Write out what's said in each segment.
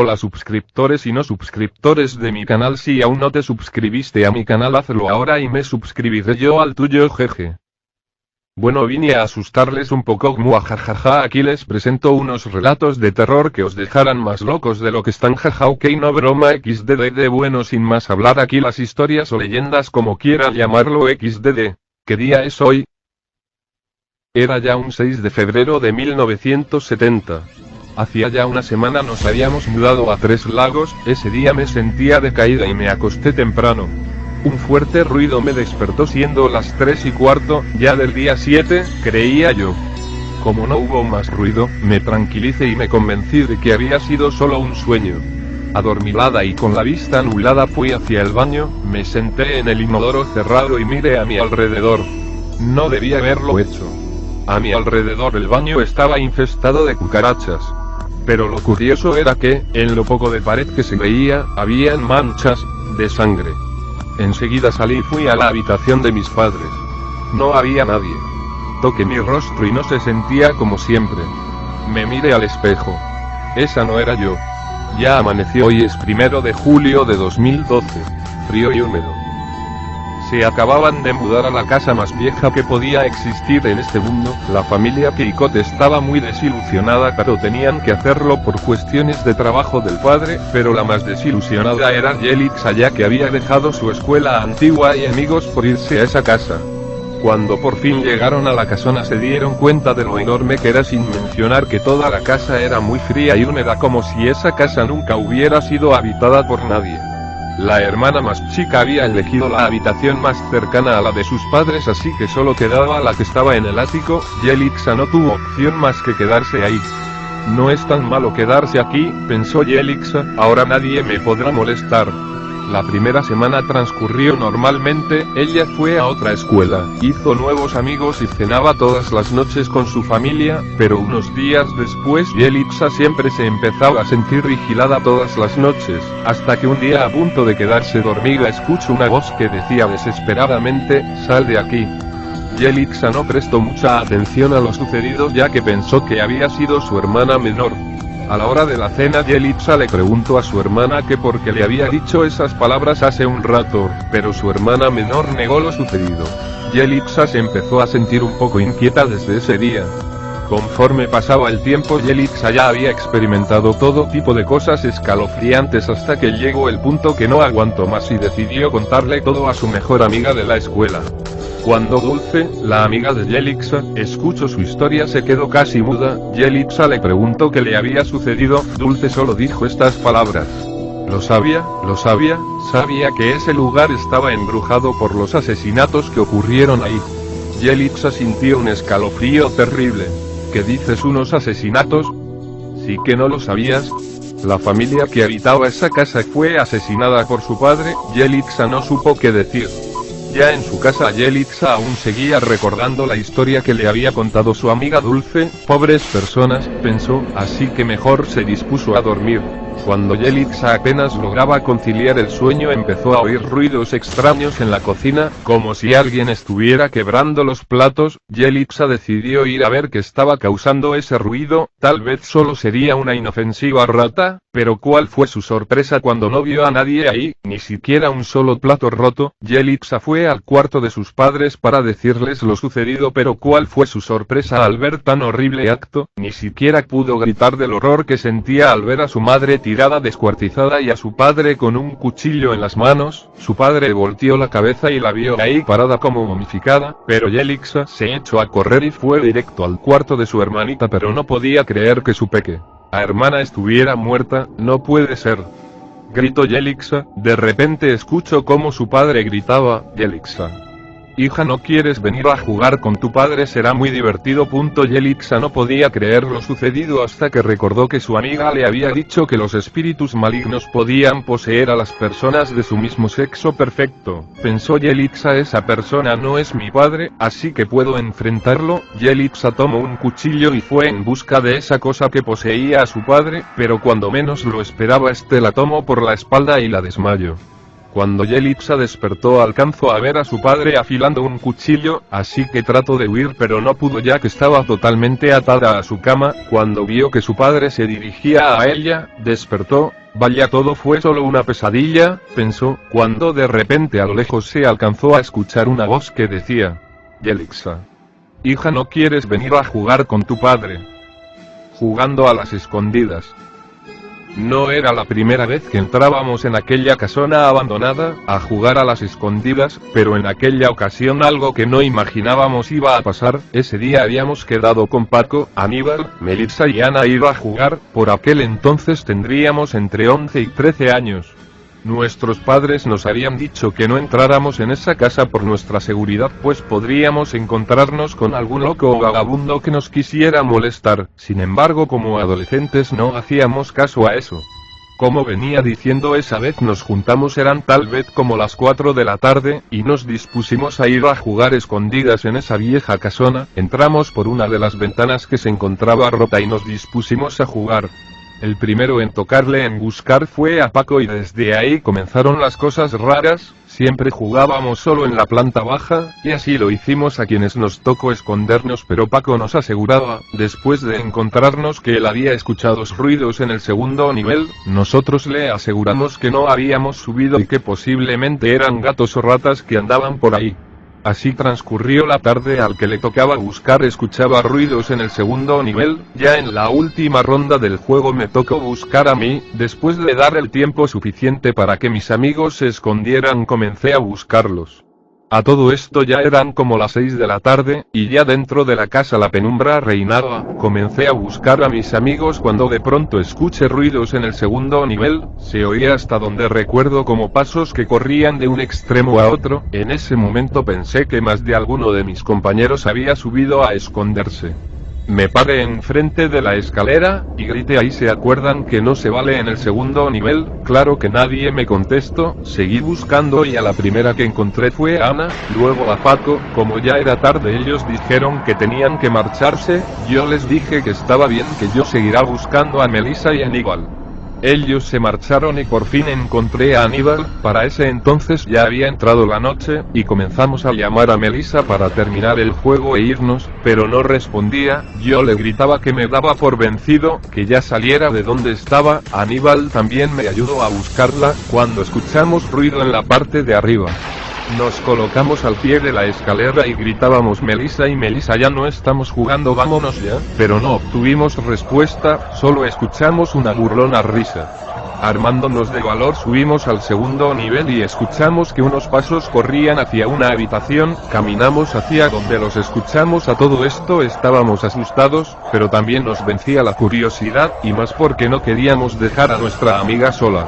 Hola suscriptores y no suscriptores de mi canal, si aún no te suscribiste a mi canal hazlo ahora y me suscribiré yo al tuyo, jeje. Bueno, vine a asustarles un poco, muajajaja. Aquí les presento unos relatos de terror que os dejarán más locos de lo que están, jaja. Ok, no broma, xdd. Bueno, sin más hablar, aquí las historias o leyendas, como quieran llamarlo, xdd. ¿Qué día es hoy? Era ya un 6 de febrero de 1970. Hacía ya una semana nos habíamos mudado a Tres Lagos. Ese día me sentía decaída y me acosté temprano. Un fuerte ruido me despertó siendo las 3:15, ya del día 7, creía yo. Como no hubo más ruido, me tranquilicé y me convencí de que había sido solo un sueño. Adormilada y con la vista nublada fui hacia el baño, me senté en el inodoro cerrado y miré a mi alrededor. No debía haberlo hecho. A mi alrededor el baño estaba infestado de cucarachas. Pero lo curioso era que, en lo poco de pared que se veía, habían manchas de sangre. Enseguida salí y fui a la habitación de mis padres. No había nadie. Toqué mi rostro y no se sentía como siempre. Me miré al espejo. Esa no era yo. Ya amaneció. Hoy es 1 de julio de 2012. Frío y húmedo. Se acababan de mudar a la casa más vieja que podía existir en este mundo. La familia Keikot estaba muy desilusionada, pero tenían que hacerlo por cuestiones de trabajo del padre, pero la más desilusionada era Yelixa, ya que había dejado su escuela antigua y amigos por irse a esa casa. Cuando por fin llegaron a la casona se dieron cuenta de lo enorme que era, sin mencionar que toda la casa era muy fría y húmeda, como si esa casa nunca hubiera sido habitada por nadie. La hermana más chica había elegido la habitación más cercana a la de sus padres, así que solo quedaba la que estaba en el ático. Yelixa no tuvo opción más que quedarse ahí. No es tan malo quedarse aquí, pensó Yelixa, ahora nadie me podrá molestar. La primera semana transcurrió normalmente. Ella fue a otra escuela, hizo nuevos amigos y cenaba todas las noches con su familia, pero unos días después Yelixa siempre se empezaba a sentir vigilada todas las noches, hasta que un día, a punto de quedarse dormida, escuchó una voz que decía desesperadamente: «Sal de aquí». Yelixa no prestó mucha atención a lo sucedido, ya que pensó que había sido su hermana menor. A la hora de la cena Yelixa le preguntó a su hermana que por qué le había dicho esas palabras hace un rato, pero su hermana menor negó lo sucedido. Yelixa se empezó a sentir un poco inquieta desde ese día. Conforme pasaba el tiempo Yelixa ya había experimentado todo tipo de cosas escalofriantes, hasta que llegó el punto que no aguantó más y decidió contarle todo a su mejor amiga de la escuela. Cuando Dulce, la amiga de Yelixa, escuchó su historia se quedó casi muda. Yelixa le preguntó qué le había sucedido. Dulce solo dijo estas palabras: lo sabía, sabía que ese lugar estaba embrujado por los asesinatos que ocurrieron ahí. Yelixa sintió un escalofrío terrible. ¿Qué dices, unos asesinatos? ¿Sí que no lo sabías? La familia que habitaba esa casa fue asesinada por su padre. Yelixa no supo qué decir. Ya en su casa Yelixa aún seguía recordando la historia que le había contado su amiga Dulce. Pobres personas, pensó, así que mejor se dispuso a dormir. Cuando Yelixa apenas lograba conciliar el sueño empezó a oír ruidos extraños en la cocina, como si alguien estuviera quebrando los platos. Yelixa decidió ir a ver qué estaba causando ese ruido. Tal vez solo sería una inofensiva rata, pero ¿cuál fue su sorpresa cuando no vio a nadie ahí, ni siquiera un solo plato roto? Yelixa fue al cuarto de sus padres para decirles lo sucedido, pero ¿cuál fue su sorpresa al ver tan horrible acto? Ni siquiera pudo gritar del horror que sentía al ver a su madre tirada descuartizada y a su padre con un cuchillo en las manos. Su padre volteó la cabeza y la vio ahí parada como momificada, pero Yelixa se echó a correr y fue directo al cuarto de su hermanita, pero no podía creer que su pequeña hermana estuviera muerta. No puede ser, gritó Yelixa. De repente escuchó cómo su padre gritaba: Yelixa, hija, ¿no quieres venir a jugar con tu padre? Será muy divertido. Yelixa no podía creer lo sucedido hasta que recordó que su amiga le había dicho que los espíritus malignos podían poseer a las personas de su mismo sexo. Perfecto, pensó Yelixa, esa persona no es mi padre, así que puedo enfrentarlo. Yelixa tomó un cuchillo y fue en busca de esa cosa que poseía a su padre, pero cuando menos lo esperaba este la tomó por la espalda y la desmayó. Cuando Yelixa despertó alcanzó a ver a su padre afilando un cuchillo, así que trató de huir pero no pudo ya que estaba totalmente atada a su cama. Cuando vio que su padre se dirigía a ella, despertó. Vaya, todo fue solo una pesadilla, pensó, cuando de repente a lo lejos se alcanzó a escuchar una voz que decía: Yelixa, hija, ¿no quieres venir a jugar con tu padre? Jugando a las escondidas. No era la primera vez que entrábamos en aquella casona abandonada, a jugar a las escondidas, pero en aquella ocasión algo que no imaginábamos iba a pasar. Ese día habíamos quedado con Paco, Aníbal, Melissa y Ana ir a jugar. Por aquel entonces tendríamos entre 11 y 13 años. Nuestros padres nos habían dicho que no entráramos en esa casa por nuestra seguridad, pues podríamos encontrarnos con algún loco o vagabundo que nos quisiera molestar. Sin embargo, como adolescentes no hacíamos caso a eso. Como venía diciendo, esa vez nos juntamos, eran tal vez como las 4 de la tarde, y nos dispusimos a ir a jugar escondidas en esa vieja casona. Entramos por una de las ventanas que se encontraba rota y nos dispusimos a jugar. El primero en tocarle en buscar fue a Paco y desde ahí comenzaron las cosas raras. Siempre jugábamos solo en la planta baja, y así lo hicimos a quienes nos tocó escondernos, pero Paco nos aseguraba, después de encontrarnos, que él había escuchado ruidos en el segundo nivel. Nosotros le aseguramos que no habíamos subido y que posiblemente eran gatos o ratas que andaban por ahí. Así transcurrió la tarde. Al que le tocaba buscar escuchaba ruidos en el segundo nivel. Ya en la última ronda del juego me tocó buscar a mí. Después de dar el tiempo suficiente para que mis amigos se escondieran, comencé a buscarlos. A todo esto ya eran como las 6 de la tarde, y ya dentro de la casa la penumbra reinaba. Comencé a buscar a mis amigos cuando de pronto escuché ruidos en el segundo nivel. Se oía hasta donde recuerdo como pasos que corrían de un extremo a otro. En ese momento pensé que más de alguno de mis compañeros había subido a esconderse. Me paré enfrente de la escalera, y grité: ¿ahí se acuerdan que no se vale en el segundo nivel? Claro que nadie me contestó. Seguí buscando y a la primera que encontré fue a Ana, luego a Paco. Como ya era tarde, ellos dijeron que tenían que marcharse. Yo les dije que estaba bien, que yo seguiría buscando a Melissa y a Aníbal. Ellos se marcharon y por fin encontré a Aníbal. Para ese entonces ya había entrado la noche, y comenzamos a llamar a Melissa para terminar el juego e irnos, pero no respondía. Yo le gritaba que me daba por vencido, que ya saliera de donde estaba. Aníbal también me ayudó a buscarla, cuando escuchamos ruido en la parte de arriba. Nos colocamos al pie de la escalera y gritábamos: Melissa y Melissa, ya no estamos jugando, vámonos ya. Pero no obtuvimos respuesta, solo escuchamos una burlona risa. Armándonos de valor subimos al segundo nivel y escuchamos que unos pasos corrían hacia una habitación. Caminamos hacia donde los escuchamos. A todo esto estábamos asustados, pero también nos vencía la curiosidad, y más porque no queríamos dejar a nuestra amiga sola.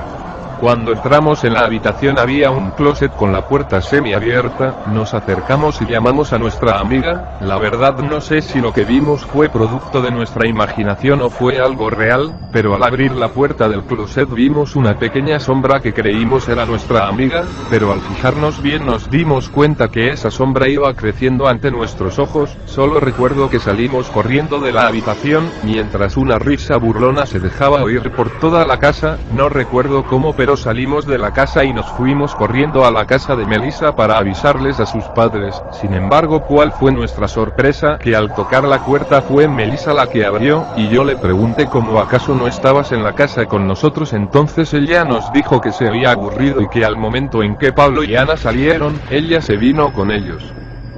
Cuando entramos en la habitación había un closet con la puerta semiabierta. Nos acercamos y llamamos a nuestra amiga. La verdad no sé si lo que vimos fue producto de nuestra imaginación o fue algo real, pero al abrir la puerta del closet vimos una pequeña sombra que creímos era nuestra amiga, pero al fijarnos bien nos dimos cuenta que esa sombra iba creciendo ante nuestros ojos. Solo recuerdo que salimos corriendo de la habitación, mientras una risa burlona se dejaba oír por toda la casa. No recuerdo cómo, pero salimos de la casa y nos fuimos corriendo a la casa de Melissa para avisarles a sus padres. Sin embargo, ¿cuál fue nuestra sorpresa? Que al tocar la puerta fue Melissa la que abrió, y yo le pregunté ¿cómo acaso no estabas en la casa con nosotros? Entonces ella nos dijo que se había aburrido y que al momento en que Pablo y Ana salieron, ella se vino con ellos.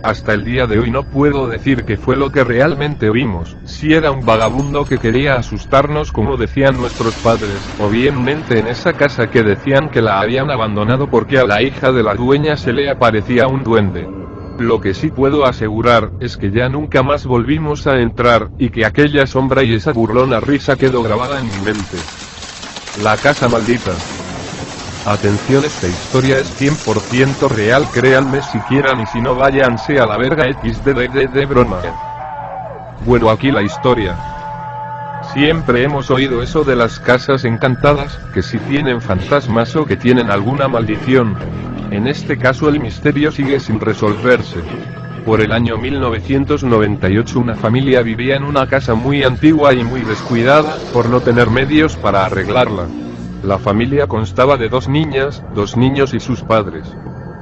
Hasta el día de hoy no puedo decir qué fue lo que realmente vimos, si era un vagabundo que quería asustarnos como decían nuestros padres, o bien un ente en esa casa que decían que la habían abandonado porque a la hija de la dueña se le aparecía un duende. Lo que sí puedo asegurar es que ya nunca más volvimos a entrar, y que aquella sombra y esa burlona risa quedó grabada en mi mente. La casa maldita. Atención, esta historia es 100% real, créanme si quieran, y si no váyanse a la verga xdd broma. Bueno, aquí la historia. Siempre hemos oído eso de las casas encantadas, que si tienen fantasmas o que tienen alguna maldición. En este caso el misterio sigue sin resolverse. Por el año 1998 una familia vivía en una casa muy antigua y muy descuidada, por no tener medios para arreglarla. La familia constaba de 2 niñas, 2 niños y sus padres.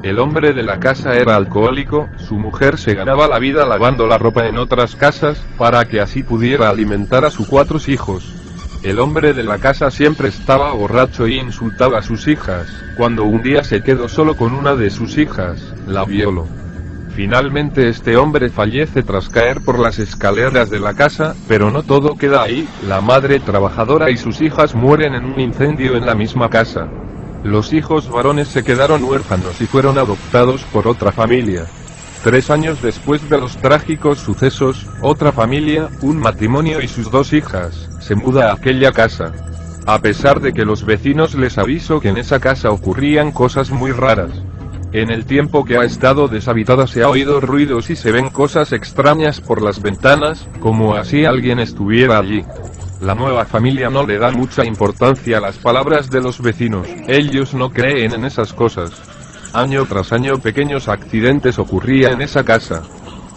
El hombre de la casa era alcohólico, su mujer se ganaba la vida lavando la ropa en otras casas, para que así pudiera alimentar a sus 4 hijos. El hombre de la casa siempre estaba borracho y insultaba a sus hijas. Cuando un día se quedó solo con una de sus hijas, la violó. Finalmente este hombre fallece tras caer por las escaleras de la casa, pero no todo queda ahí, la madre trabajadora y sus hijas mueren en un incendio en la misma casa. Los hijos varones se quedaron huérfanos y fueron adoptados por otra familia. 3 años después de los trágicos sucesos, otra familia, un matrimonio y sus 2 hijas, se muda a aquella casa. A pesar de que los vecinos les avisó que en esa casa ocurrían cosas muy raras. En el tiempo que ha estado deshabitada se ha oído ruidos y se ven cosas extrañas por las ventanas, como si alguien estuviera allí. La nueva familia no le da mucha importancia a las palabras de los vecinos, ellos no creen en esas cosas. Año tras año pequeños accidentes ocurrían en esa casa.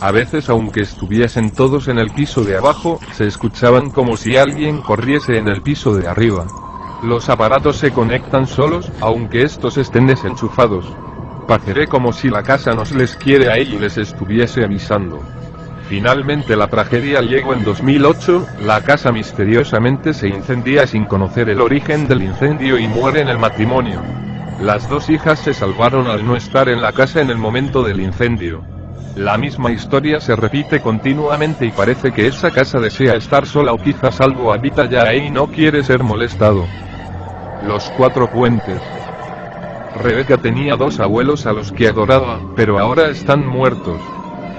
A veces aunque estuviesen todos en el piso de abajo, se escuchaban como si alguien corriese en el piso de arriba. Los aparatos se conectan solos, aunque estos estén desenchufados. Pareceré como si la casa nos les quiere a ellos y les estuviese avisando. Finalmente la tragedia llegó en 2008, la casa misteriosamente se incendia sin conocer el origen del incendio y mueren el matrimonio. Las 2 hijas se salvaron al no estar en la casa en el momento del incendio. La misma historia se repite continuamente y parece que esa casa desea estar sola o quizás algo habita ya ahí y no quiere ser molestado. Los 4 puentes. Rebeca tenía 2 abuelos a los que adoraba, pero ahora están muertos.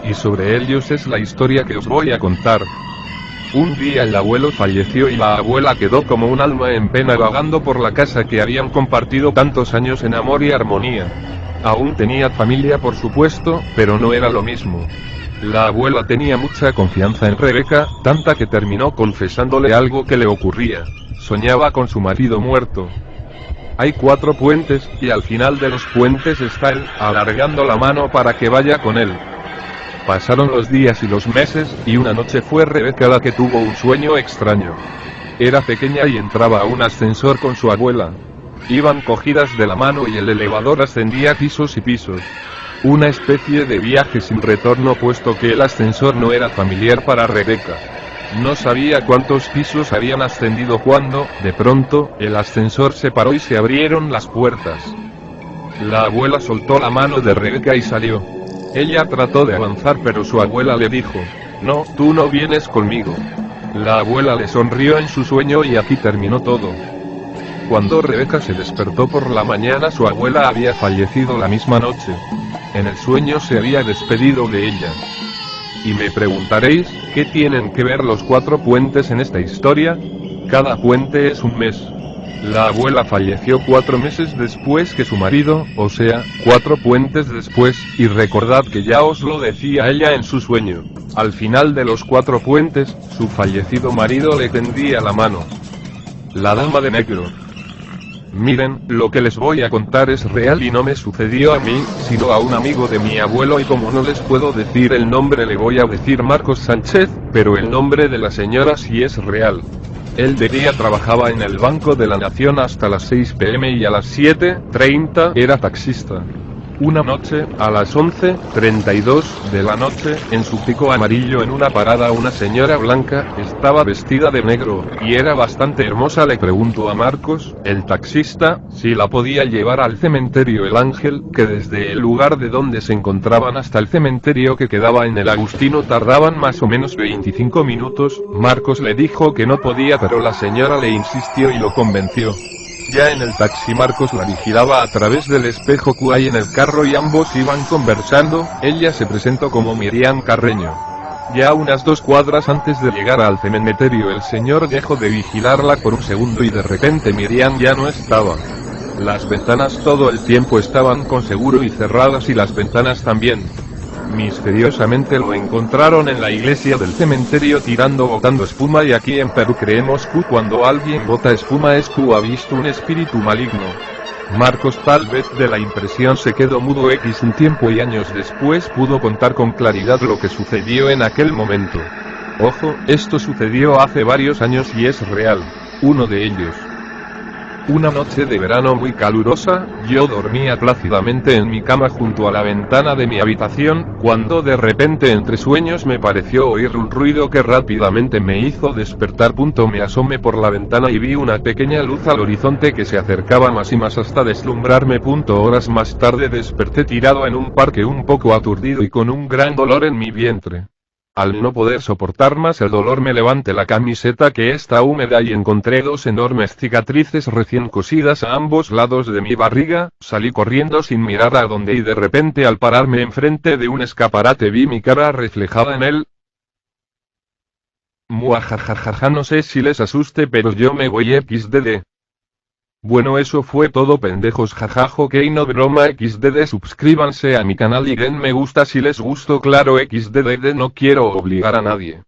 Y sobre ellos es la historia que os voy a contar. Un día el abuelo falleció y la abuela quedó como un alma en pena vagando por la casa que habían compartido tantos años en amor y armonía. Aún tenía familia por supuesto, pero no era lo mismo. La abuela tenía mucha confianza en Rebeca, tanta que terminó confesándole algo que le ocurría. Soñaba con su marido muerto. Hay 4 puentes, y al final de los puentes está él, alargando la mano para que vaya con él. Pasaron los días y los meses, y una noche fue Rebeca la que tuvo un sueño extraño. Era pequeña y entraba a un ascensor con su abuela. Iban cogidas de la mano y el elevador ascendía pisos y pisos. Una especie de viaje sin retorno puesto que el ascensor no era familiar para Rebeca. No sabía cuántos pisos habían ascendido cuando, de pronto, el ascensor se paró y se abrieron las puertas. La abuela soltó la mano de Rebeca y salió. Ella trató de avanzar pero su abuela le dijo, no, tú no vienes conmigo. La abuela le sonrió en su sueño y aquí terminó todo. Cuando Rebeca se despertó por la mañana su abuela había fallecido la misma noche. En el sueño se había despedido de ella. Y me preguntaréis, ¿qué tienen que ver los 4 puentes en esta historia? Cada puente es un mes. La abuela falleció 4 meses después que su marido, o sea, 4 puentes después, y recordad que ya os lo decía ella en su sueño. Al final de los 4 puentes, su fallecido marido le tendía la mano. La dama de negro. Miren, lo que les voy a contar es real y no me sucedió a mí, sino a un amigo de mi abuelo y como no les puedo decir el nombre le voy a decir Marcos Sánchez, pero el nombre de la señora sí es real. Él de día trabajaba en el Banco de la Nación hasta las 6 p.m. y a las 7:30 era taxista. Una noche, a las 11:32 de la noche, en su pico amarillo en una parada una señora blanca, estaba vestida de negro, y era bastante hermosa. Le preguntó a Marcos, el taxista, si la podía llevar al cementerio El Ángel, que desde el lugar de donde se encontraban hasta el cementerio que quedaba en el Agustino tardaban más o menos 25 minutos. Marcos le dijo que no podía pero la señora le insistió y lo convenció. Ya en el taxi Marcos la vigilaba a través del espejo que hay en el carro y ambos iban conversando. Ella se presentó como Miriam Carreño. Ya unas 2 cuadras antes de llegar al cementerio el señor dejó de vigilarla por un segundo y de repente Miriam ya no estaba. Las ventanas todo el tiempo estaban con seguro y cerradas y las ventanas también. Misteriosamente lo encontraron en la iglesia del cementerio botando espuma y aquí en Perú creemos que cuando alguien bota espuma es que ha visto un espíritu maligno. Marcos tal vez de la impresión se quedó mudo un tiempo y años después pudo contar con claridad lo que sucedió en aquel momento. Ojo, esto sucedió hace varios años y es real. Uno de ellos. Una noche de verano muy calurosa, yo dormía plácidamente en mi cama junto a la ventana de mi habitación, cuando de repente entre sueños me pareció oír un ruido que rápidamente me hizo despertar. Me asomé por la ventana y vi una pequeña luz al horizonte que se acercaba más y más hasta deslumbrarme. Horas más tarde desperté tirado en un parque un poco aturdido y con un gran dolor en mi vientre. Al no poder soportar más el dolor me levanté la camiseta que está húmeda y encontré dos enormes cicatrices recién cosidas a ambos lados de mi barriga. Salí corriendo sin mirar a dónde y de repente al pararme enfrente de un escaparate vi mi cara reflejada en él. Muajajajaja, no sé si les asuste pero yo me voy xdd. Bueno, eso fue todo, pendejos, jajajo, que no broma. XDD, suscríbanse a mi canal y den me gusta si les gustó, claro. XDD, no quiero obligar a nadie.